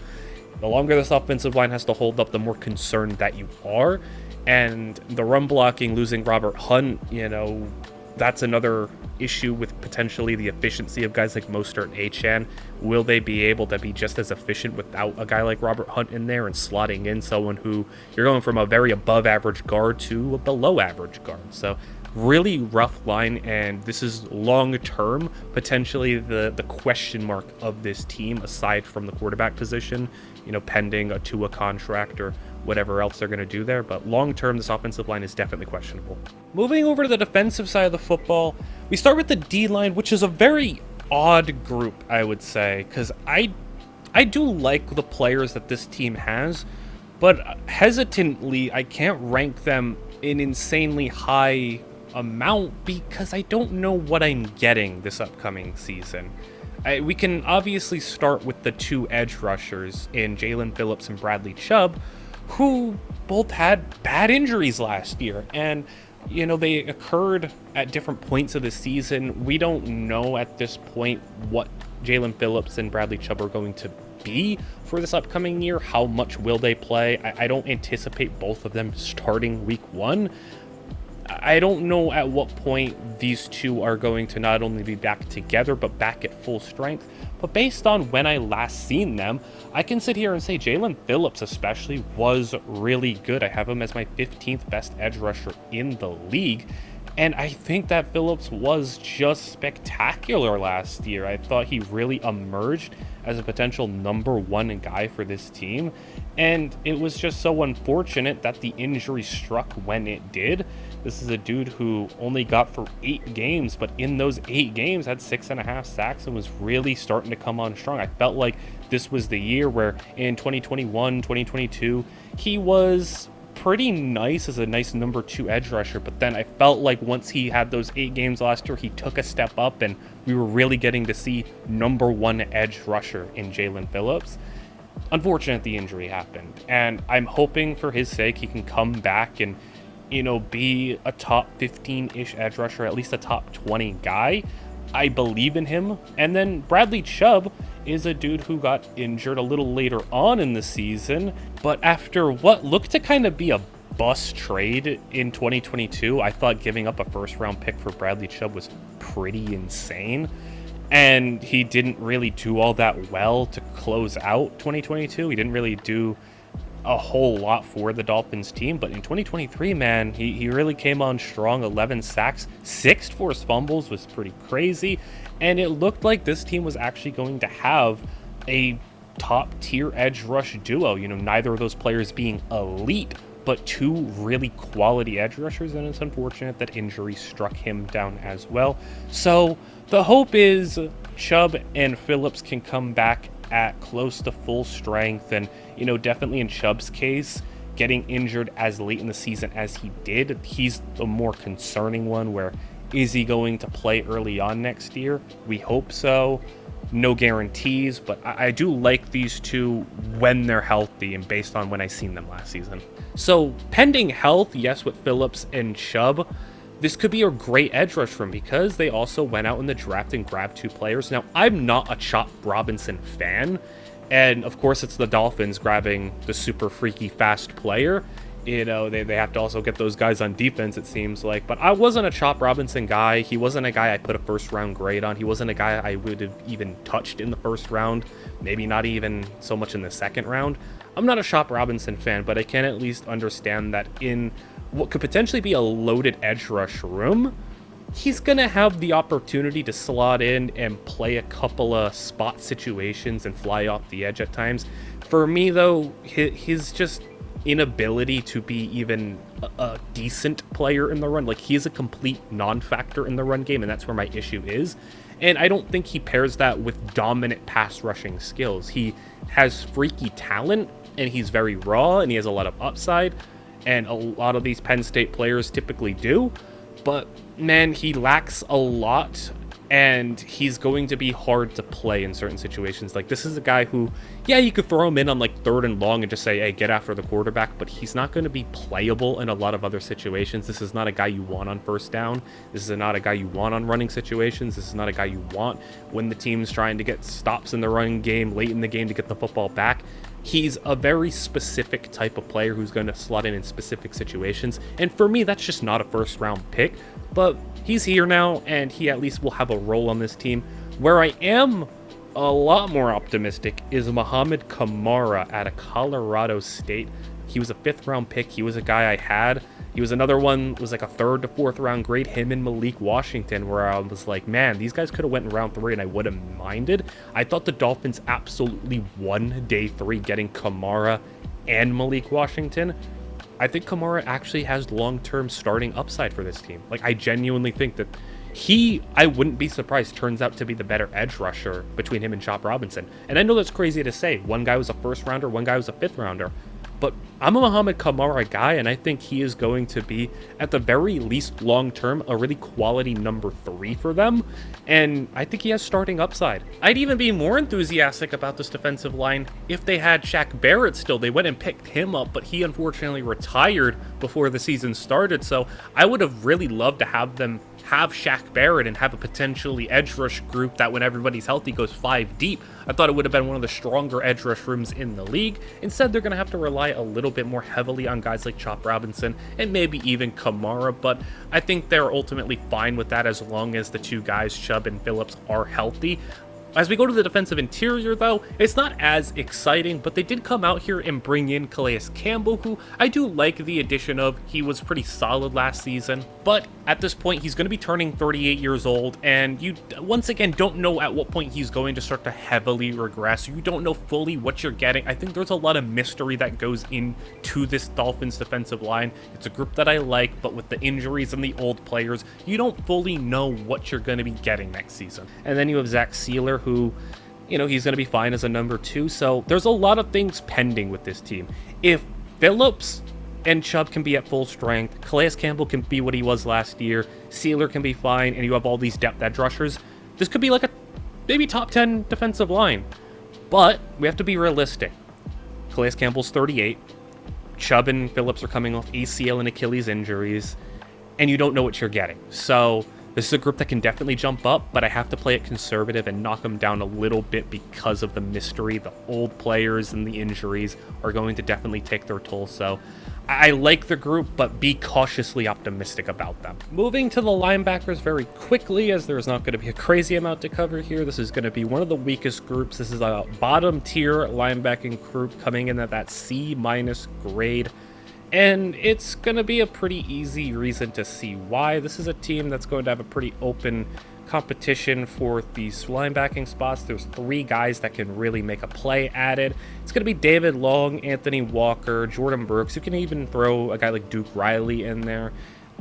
Speaker 1: the longer this offensive line has to hold up, the more concerned that you are. And the run blocking, losing Robert Hunt, that's another issue with potentially the efficiency of guys like Mostert and Achane. Will they be able to be just as efficient without a guy like Robert Hunt in there and slotting in someone who you're going from a very above average guard to a below average guard? So really rough line, and this is long term potentially the question mark of this team, aside from the quarterback position, pending a Tua contract or whatever else they're going to do there. But long term, this offensive line is definitely questionable. Moving over to the defensive side of the football, we start with the D-line, which is a very odd group, I would say, because I do like the players that this team has, but hesitantly, I can't rank them in insanely high amount because I don't know what I'm getting this upcoming season. We can obviously start with the two edge rushers in Jalen Phillips and Bradley Chubb, who both had bad injuries last year, and they occurred at different points of the season. We don't know at this point what Jalen Phillips and Bradley Chubb are going to be for this upcoming year. How much will they play? I don't anticipate both of them starting week one. I don't know at what point these two are going to not only be back together, but back at full strength. But based on when I last seen them, I can sit here and say Jalen Phillips especially was really good. I have him as my 15th best edge rusher in the league. And I think that Phillips was just spectacular last year. I thought he really emerged as a potential number one guy for this team. And it was just so unfortunate that the injury struck when it did. This is a dude who only got for 8 games, but in those 8 games had 6.5 sacks and was really starting to come on strong. I felt like this was the year where in 2021, 2022, he was pretty nice as a nice number 2 edge rusher, but then I felt like once he had those 8 games last year, he took a step up and we were really getting to see number 1 edge rusher in Jalen Phillips. Unfortunate the injury happened, and I'm hoping for his sake he can come back and be a top 15-ish edge rusher, at least a top 20 guy. I believe in him. And then Bradley Chubb is a dude who got injured a little later on in the season, but after what looked to kind of be a bust trade in 2022, I thought giving up a first-round pick for Bradley Chubb was pretty insane. And he didn't really do all that well to close out 2022. He didn't really do a whole lot for the Dolphins team, but in 2023, man, he really came on strong. 11 sacks, 6 forced fumbles was pretty crazy, and it looked like this team was actually going to have a top-tier edge rush duo. Neither of those players being elite, but 2 really quality edge rushers, and it's unfortunate that injury struck him down as well. So the hope is Chubb and Phillips can come back at close to full strength, and definitely in Chubb's case, getting injured as late in the season as he did, he's the more concerning one. Where is he going to play early on next year? We hope so. No guarantees, but I do like these two when they're healthy and based on when I seen them last season. So pending health, yes, with Phillips and Chubb, this could be a great edge rush for him because they also went out in the draft and grabbed 2 players. Now, I'm not a Chop Robinson fan, and of course it's the Dolphins grabbing the super freaky fast player. They have to also get those guys on defense, it seems like. But I wasn't a Chop Robinson guy. He wasn't a guy I put a first-round grade on. He wasn't a guy I would have even touched in the first round, maybe not even so much in the second round. I'm not a Chop Robinson fan, but I can at least understand that in what could potentially be a loaded edge rush room, he's going to have the opportunity to slot in and play a couple of spot situations and fly off the edge at times. For me, though, his just inability to be even a decent player in the run, like, he is a complete non-factor in the run game, and that's where my issue is. And I don't think he pairs that with dominant pass rushing skills. He has freaky talent, and he's very raw, and he has a lot of upside, and a lot of these Penn State players typically do. But, man, he lacks a lot, and he's going to be hard to play in certain situations. Like, this is a guy who, yeah, you could throw him in on, like, 3rd and long and just say, hey, get after the quarterback, but he's not going to be playable in a lot of other situations. This is not a guy you want on 1st down. This is not a guy you want on running situations. This is not a guy you want when the team's trying to get stops in the running game, late in the game to get the football back. He's a very specific type of player who's going to slot in specific situations. And for me, that's just not a 1st-round pick. But he's here now, and he at least will have a role on this team. Where I am a lot more optimistic is Muhammad Kamara out of Colorado State. He was a 5th-round pick. He was a guy I had. He was another one, was like a 3rd to 4th-round grade, him and Malik Washington, where I was like, man, these guys could have went in round 3 and I would have minded. I thought the Dolphins absolutely won day 3 getting Kamara and Malik Washington. I think Kamara actually has long-term starting upside for this team. Like, I genuinely think that I wouldn't be surprised, turns out to be the better edge rusher between him and Chop Robinson. And I know that's crazy to say. One guy was a 1st-rounder, one guy was a 5th-rounder. But I'm a Muhammad Kamara guy, and I think he is going to be, at the very least long-term, a really quality number 3 for them. And I think he has starting upside. I'd even be more enthusiastic about this defensive line if they had Shaq Barrett still. They went and picked him up, but he unfortunately retired before the season started. So I would have really loved to have them have Shaq Barrett and have a potentially edge rush group that when everybody's healthy goes 5 deep. I thought it would have been one of the stronger edge rush rooms in the league. Instead, they're going to have to rely a little bit more heavily on guys like Chop Robinson and maybe even Kamara, but I think they're ultimately fine with that as long as the 2 guys, Chubb and Phillips, are healthy. As we go to the defensive interior, though, it's not as exciting, but they did come out here and bring in Calais Campbell, who I do like the addition of. He was pretty solid last season, but at this point, he's going to be turning 38 years old, and you, once again, don't know at what point he's going to start to heavily regress. You don't know fully what you're getting. I think there's a lot of mystery that goes into this Dolphins defensive line. It's a group that I like, but with the injuries and the old players, you don't fully know what you're going to be getting next season. And then you have Zach Sealer, who, you know, he's going to be fine as a number 2. So there's a lot of things pending with this team. If Phillips and Chubb can be at full strength, Calais Campbell can be what he was last year, Sealer can be fine, and you have all these depth edge rushers, this could be like a maybe top 10 defensive line. But we have to be realistic. Calais Campbell's 38. Chubb and Phillips are coming off ACL and Achilles injuries, and you don't know what you're getting. So this is a group that can definitely jump up, but I have to play it conservative and knock them down a little bit because of the mystery. The old players and the injuries are going to definitely take their toll. So I like the group, but be cautiously optimistic about them. Moving to the linebackers very quickly, as there's not going to be a crazy amount to cover here. This is going to be one of the weakest groups. This is a bottom tier linebacking group coming in at that C- grade. And it's going to be a pretty easy reason to see why. This is a team that's going to have a pretty open competition for these linebacking spots. There's 3 guys that can really make a play at it. It's going to be David Long, Anthony Walker, Jordan Brooks. You can even throw a guy like Duke Riley in there.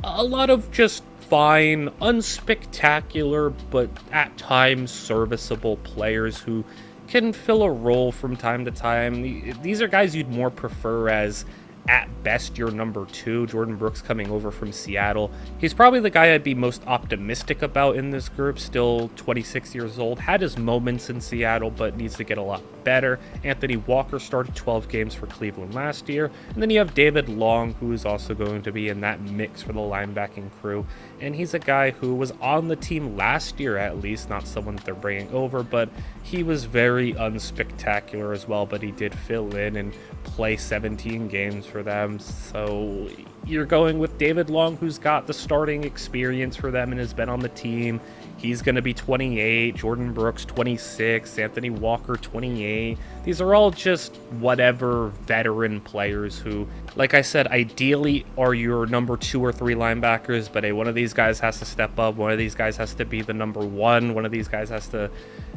Speaker 1: A lot of just fine, unspectacular, but at times serviceable players who can fill a role from time to time. These are guys you'd more prefer as, at best, your number 2. Jordan Brooks coming over from Seattle. He's probably the guy I'd be most optimistic about in this group. Still 26 years old. Had his moments in Seattle, but needs to get a lot better. Anthony Walker started 12 games for Cleveland last year. And then you have David Long, who is also going to be in that mix for the linebacking crew. And he's a guy who was on the team last year, at least. Not someone that they're bringing over, but he was very unspectacular as well. But he did fill in and play 17 games for for them. So you're going with David Long, who's got the starting experience for them and has been on the team. He's going to be 28, Jordan Brooks 26, Anthony Walker 28. These are all just whatever veteran players who, like I said, ideally are your number 2 or 3 linebackers, but hey, one of these guys has to step up. One of these guys has to be the number 1. One of these guys has to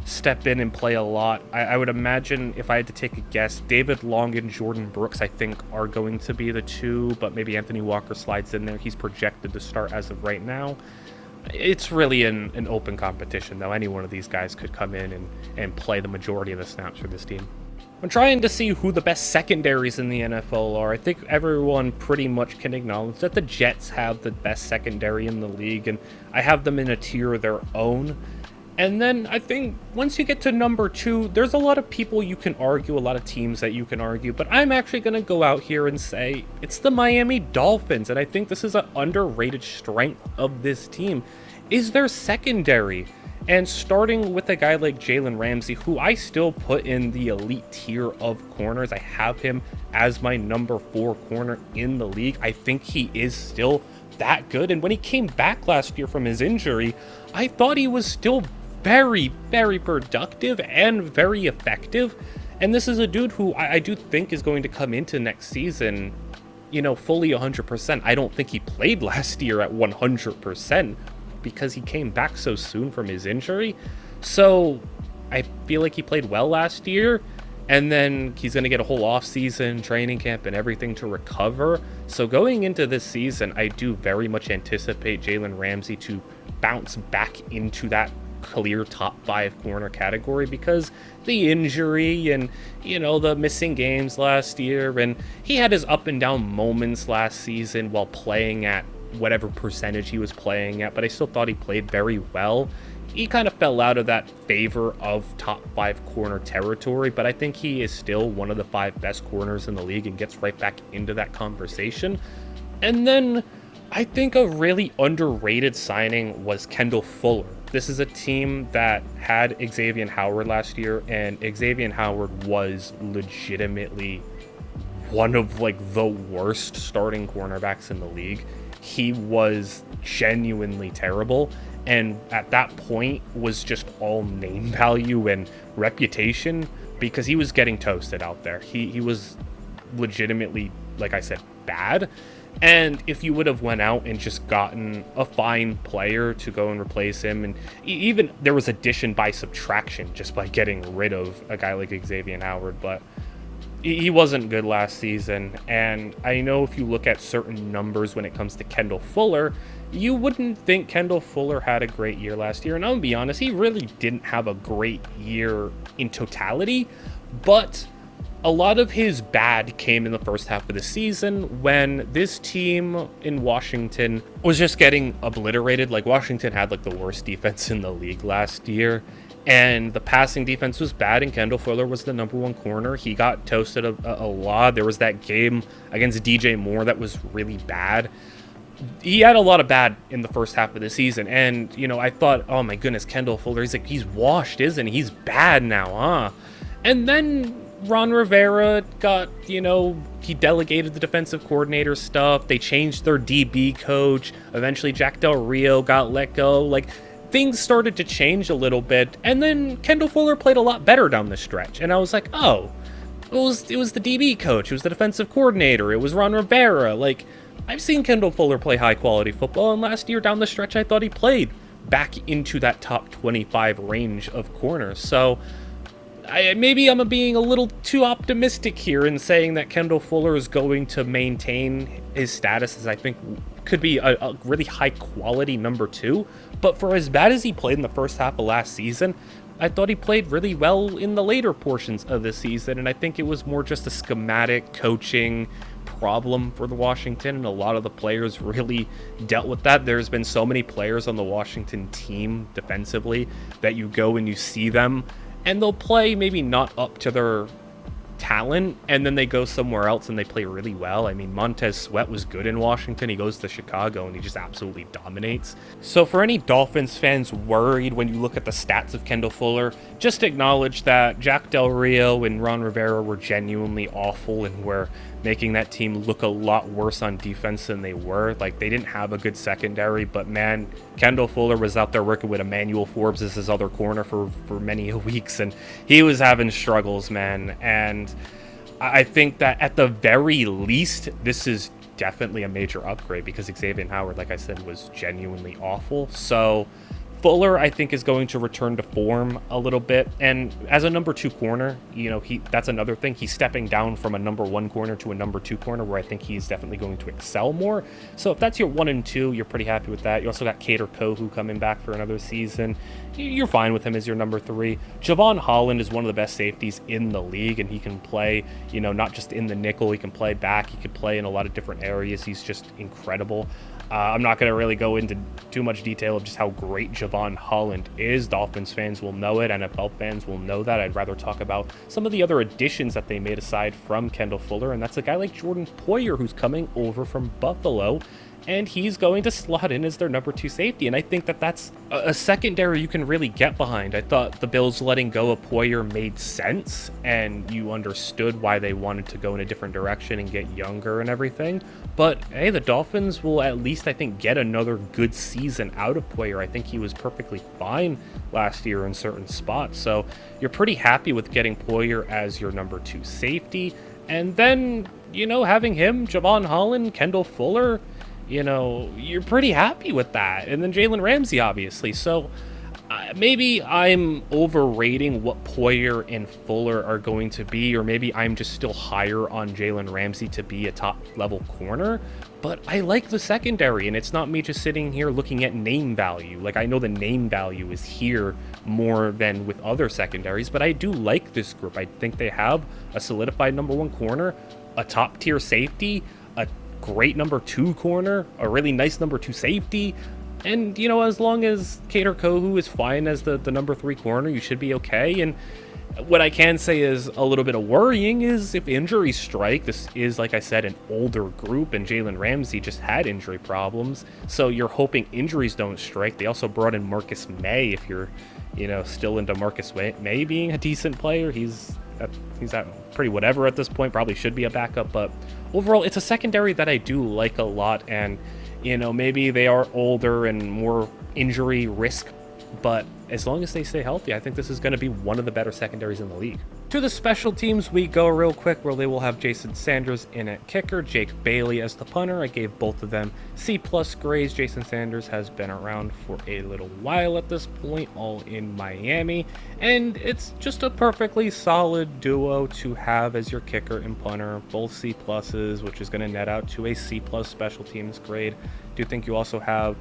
Speaker 1: step in and play a lot. I would imagine, if I had to take a guess, David Long and Jordan Brooks, I think, are going to be the 2, but maybe Anthony Walker slides in there. He's projected to start as of right now. It's really an open competition, though. Any one of these guys could come in and play the majority of the snaps for this team. I'm trying to see who the best secondaries in the NFL are. I think everyone pretty much can acknowledge that the Jets have the best secondary in the league, and I have them in a tier of their own. And then I think once you get to number 2, there's a lot of people you can argue, a lot of teams that you can argue, but I'm actually going to go out here and say it's the Miami Dolphins, and I think this is an underrated strength of this team, is their secondary. And starting with a guy like Jalen Ramsey, who I still put in the elite tier of corners. I have him as my number 4 corner in the league. I think he is still that good, and when he came back last year from his injury, I thought he was still very, very productive and very effective. And this is a dude who I do think is going to come into next season, fully 100%. I don't think he played last year at 100% because he came back so soon from his injury. So I feel like he played well last year, and then he's going to get a whole off-season, training camp, and everything to recover. So going into this season, I do very much anticipate Jalen Ramsey to bounce back into that clear top 5 corner category, because the injury and the missing games last year, and he had his up and down moments last season while playing at whatever percentage he was playing at, but I still thought he played very well. He kind of fell out of that favor of top 5 corner territory, but I think he is still one of the 5 best corners in the league and gets right back into that conversation. And then I think a really underrated signing was Kendall Fuller. This is a team that had Xavier Howard last year, and Xavier Howard was legitimately one of the worst starting cornerbacks in the league. He was genuinely terrible, and at that point was just all name value and reputation, because he was getting toasted out there. He was legitimately, like I said, bad. And if you would have went out and just gotten a fine player to go and replace him, and even there was addition by subtraction just by getting rid of a guy like Xavier Howard, but he wasn't good last season. And I know if you look at certain numbers when it comes to Kendall Fuller, you wouldn't think Kendall Fuller had a great year last year. And I'm gonna be honest, he really didn't have a great year in totality, but a lot of his bad came in the first half of the season when this team in Washington was just getting obliterated. Washington had the worst defense in the league last year, and the passing defense was bad, and Kendall Fuller was the number 1 corner. He got toasted a lot. There was that game against DJ Moore that was really bad. He had a lot of bad in the first half of the season, and I thought, oh my goodness, Kendall Fuller, he's washed, isn't he? He's bad now, huh? And then Ron Rivera got, he delegated the defensive coordinator stuff. They changed their DB coach. Eventually Jack Del Rio got let go. Things started to change a little bit, and then Kendall Fuller played a lot better down the stretch. And I was like, oh, it was the DB coach. It was the defensive coordinator. It was Ron Rivera. I've seen Kendall Fuller play high quality football, and last year down the stretch, I thought he played back into that top 25 range of corners. So maybe I'm being a little too optimistic here in saying that Kendall Fuller is going to maintain his status as I think could be a really high quality number 2. But for as bad as he played in the first half of last season, I thought he played really well in the later portions of the season. And I think it was more just a schematic coaching problem for the Washington, and a lot of the players really dealt with that. There's been so many players on the Washington team defensively that you go and you see them, and they'll play maybe not up to their talent, and then they go somewhere else and they play really well. I mean, Montez Sweat was good in Washington. He goes to Chicago and he just absolutely dominates. So for any Dolphins fans worried when you look at the stats of Kendall Fuller, just acknowledge that Jack Del Rio and Ron Rivera were genuinely awful and were making that team look a lot worse on defense than they were. Like, they didn't have a good secondary, but man, Kendall Fuller was out there working with Emmanuel Forbes as his other corner for many weeks, and he was having struggles, man. And I think that at the very least, this is definitely a major upgrade, because Xavier Howard, like I said, was genuinely awful. So Fuller, I think, is going to return to form a little bit. And as a number 2 corner, you know, that's another thing. He's stepping down from a number 1 corner to a number 2 corner, where I think he's definitely going to excel more. So if that's your 1 and 2, you're pretty happy with that. You also got Cater Kohu coming back for another season. You're fine with him as your number 3. Javon Holland is one of the best safeties in the league, and he can play, you know, not just in the nickel. He can play back. He can play in a lot of different areas. He's just incredible. I'm not going to really go into too much detail of just how great Javon Holland is. Dolphins fans will know it. NFL fans will know that. I'd rather talk about some of the other additions that they made aside from Kendall Fuller, and that's a guy like Jordan Poyer, who's coming over from Buffalo, and he's going to slot in as their number 2 safety. And I think that that's a secondary you can really get behind. I thought the Bills letting go of Poyer made sense, and you understood why they wanted to go in a different direction and get younger and everything. But hey, the Dolphins will at least, I think, get another good season out of Poyer. I think he was perfectly fine last year in certain spots. So you're pretty happy with getting Poyer as your number 2 safety. And then, you know, having him, Javon Holland, Kendall Fuller, you know, you're pretty happy with that. And then Jalen Ramsey, obviously. So maybe I'm overrating what Poyer and Fuller are going to be, or maybe I'm just still higher on Jalen Ramsey to be a top-level corner. But I like the secondary, and it's not me just sitting here looking at name value. Like, I know the name value is here more than with other secondaries, but I do like this group. I think they have a solidified number 1 corner, a top-tier safety, a great number 2 corner, a really nice number 2 safety, and, you know, as long as Cater Kohu is fine as the number 3 corner, you should be okay. And what I can say is a little bit of worrying is if injuries strike. This is, like I said, an older group, and Jalen Ramsey just had injury problems, so you're hoping injuries don't strike. They also brought in Marcus May. If you're, you know, still into Marcus May being a decent player, he's at pretty whatever at this point. Probably should be a backup, but overall, it's a secondary that I do like a lot. And, you know, maybe they are older and more injury risk, but as long as they stay healthy, I think this is going to be one of the better secondaries in the league. To the special teams we go real quick, where they will have Jason Sanders in at kicker, Jake Bailey as the punter. I gave both of them C+ grades. Jason Sanders has been around for a little while at this point, all in Miami, and it's just a perfectly solid duo to have as your kicker and punter, both C+, which is going to net out to a C+ special teams grade. Do think you also have,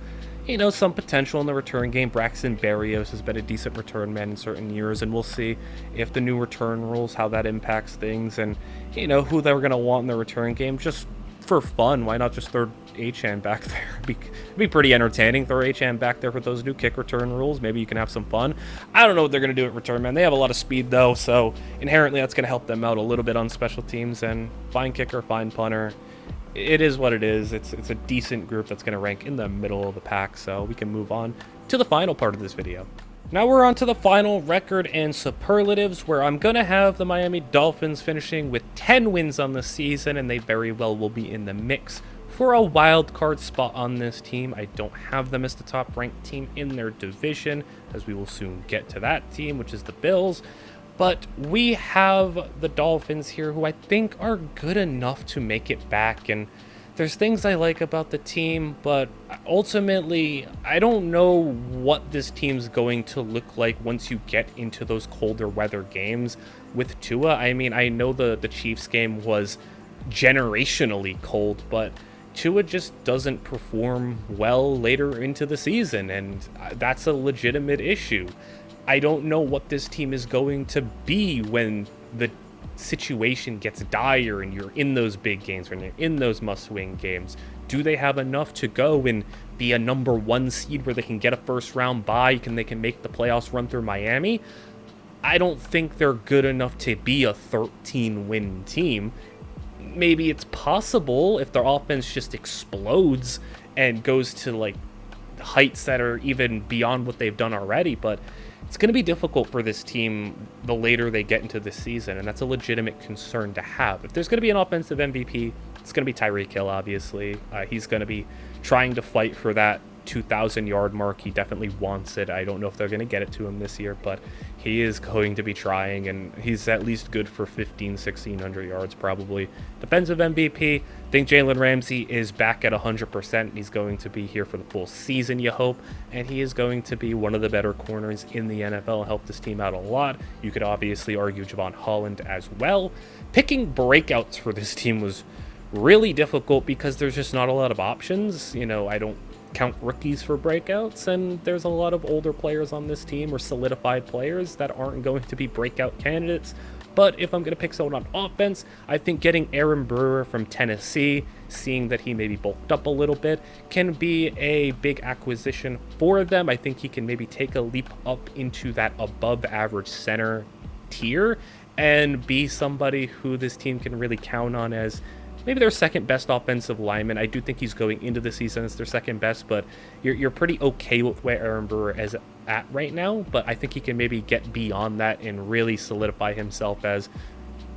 Speaker 1: you know, some potential in the return game. Braxton Berrios has been a decent return man in certain years, and we'll see if the new return rules, how that impacts things, and, you know, who they're going to want in the return game. Just for fun, why not just throw Achane back there? It'd be pretty entertaining. Throw Achane back there with those new kick return rules. Maybe you can have some fun. I don't know what they're going to do at return man. They have a lot of speed, though, so inherently that's going to help them out a little bit on special teams. And fine kicker, fine punter. It is what it is. It's a decent group that's going to rank in the middle of the pack, so we can move on to the final part of this video. Now we're on to the final record and superlatives, where I'm going to have the Miami Dolphins finishing with 10 wins on the season, and they very well will be in the mix for a wild card spot on this team. I don't have them as the top ranked team in their division, as we will soon get to that team, which is the Bills. But we have the Dolphins here, who I think are good enough to make it back. And there's things I like about the team, but ultimately, I don't know what this team's going to look like once you get into those colder weather games with Tua. I mean, I know the Chiefs game was generationally cold, but Tua just doesn't perform well later into the season, and that's a legitimate issue. I don't know what this team is going to be when the situation gets dire and you're in those big games, when you're in those must-win games. Do they have enough to go and be a number 1 seed where they can get a first-round bye, they can make the playoffs run through Miami? I don't think they're good enough to be a 13-win team. Maybe it's possible if their offense just explodes and goes to like heights that are even beyond what they've done already, but it's going to be difficult for this team the later they get into the season, and that's a legitimate concern to have. If there's going to be an offensive MVP, it's going to be Tyreek Hill, obviously. He's going to be trying to fight for that 2,000-yard mark. He definitely wants it. I don't know if they're going to get it to him this year, but he is going to be trying, and he's at least good for 1,600 yards probably. Defensive MVP, I think Jalen Ramsey is back at 100%. He's going to be here for the full season, you hope, and he is going to be one of the better corners in the NFL, help this team out a lot. You could obviously argue Javon Holland as well. Picking breakouts for this team was really difficult because there's just not a lot of options. You know, I don't count rookies for breakouts, and there's a lot of older players on this team or solidified players that aren't going to be breakout candidates. But if I'm going to pick someone on offense, I think getting Aaron Brewer from Tennessee, seeing that he maybe bulked up a little bit, can be a big acquisition for them. I think he can maybe take a leap up into that above average center tier and be somebody who this team can really count on as maybe their second best offensive lineman. I do think he's going into the season as their second best, but you're pretty okay with where Aaron Brewer is at right now. But I think he can maybe get beyond that and really solidify himself as,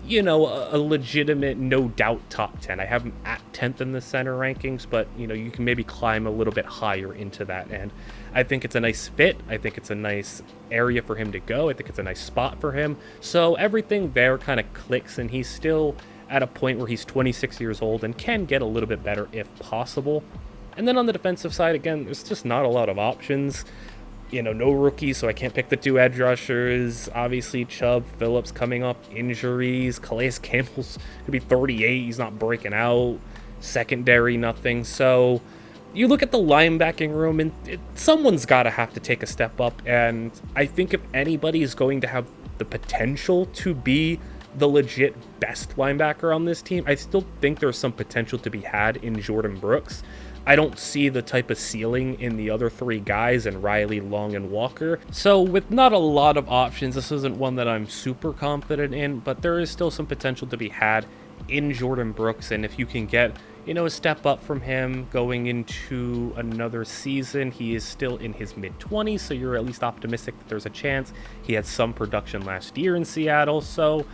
Speaker 1: you know, a legitimate, no doubt top 10. I have him at 10th in the center rankings, but, you know, you can maybe climb a little bit higher into that. And I think it's a nice fit. I think it's a nice area for him to go. I think it's a nice spot for him. So everything there kind of clicks, and he's still at a point where he's 26 years old and can get a little bit better if possible. And then on the defensive side, again, there's just not a lot of options. You know, no rookies, so I can't pick the two edge rushers. Obviously, Chubb, Phillips coming up, injuries. Calais Campbell's going to be 38. He's not breaking out. Secondary, nothing. So you look at the linebacking room, and someone's got to have to take a step up. And I think if anybody is going to have the potential to be the legit best linebacker on this team, I still think there's some potential to be had in Jordan Brooks. I don't see the type of ceiling in the other three guys in Riley, Long, and Walker. So with not a lot of options, this isn't one that I'm super confident in, but there is still some potential to be had in Jordan Brooks. And if you can get, you know, a step up from him going into another season, he is still in his mid-20s, so you're at least optimistic that there's a chance. He had some production last year in Seattle, so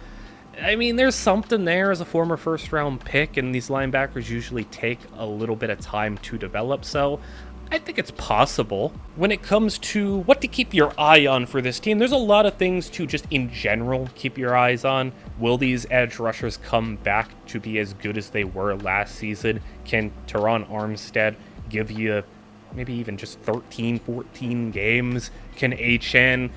Speaker 1: I mean, there's something there as a former first-round pick, and these linebackers usually take a little bit of time to develop, so I think it's possible. When it comes to what to keep your eye on for this team, there's a lot of things to just in general keep your eyes on. Will these edge rushers come back to be as good as they were last season? Can Teron Armstead give you maybe even just 13, 14 games? Can Achane,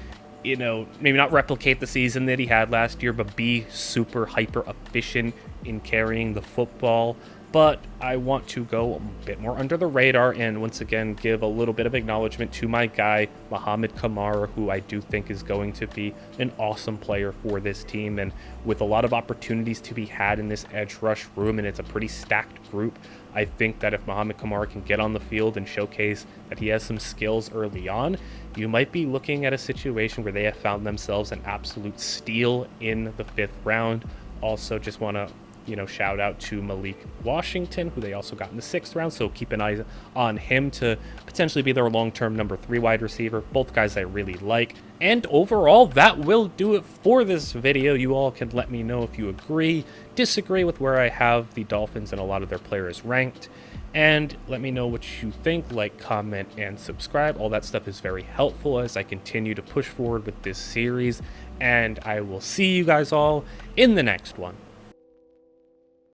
Speaker 1: you know, maybe not replicate the season that he had last year, but be super hyper efficient in carrying the football? But I want to go a bit more under the radar and once again give a little bit of acknowledgement to my guy, Muhammad Kamara, who I do think is going to be an awesome player for this team. And with a lot of opportunities to be had in this edge rush room, and it's a pretty stacked group, I think that if Muhammad Kamara can get on the field and showcase that he has some skills early on, you might be looking at a situation where they have found themselves an absolute steal in the 5th round. Also, just want to, you know, shout out to Malik Washington, who they also got in the 6th round, so keep an eye on him to potentially be their long-term number 3 wide receiver. Both guys I really like. And overall, that will do it for this video. You all can let me know if you agree, disagree with where I have the Dolphins and a lot of their players ranked, and let me know what you think. Like, comment, and subscribe. All that stuff is very helpful as I continue to push forward with this series, and I will see you guys all in the next one.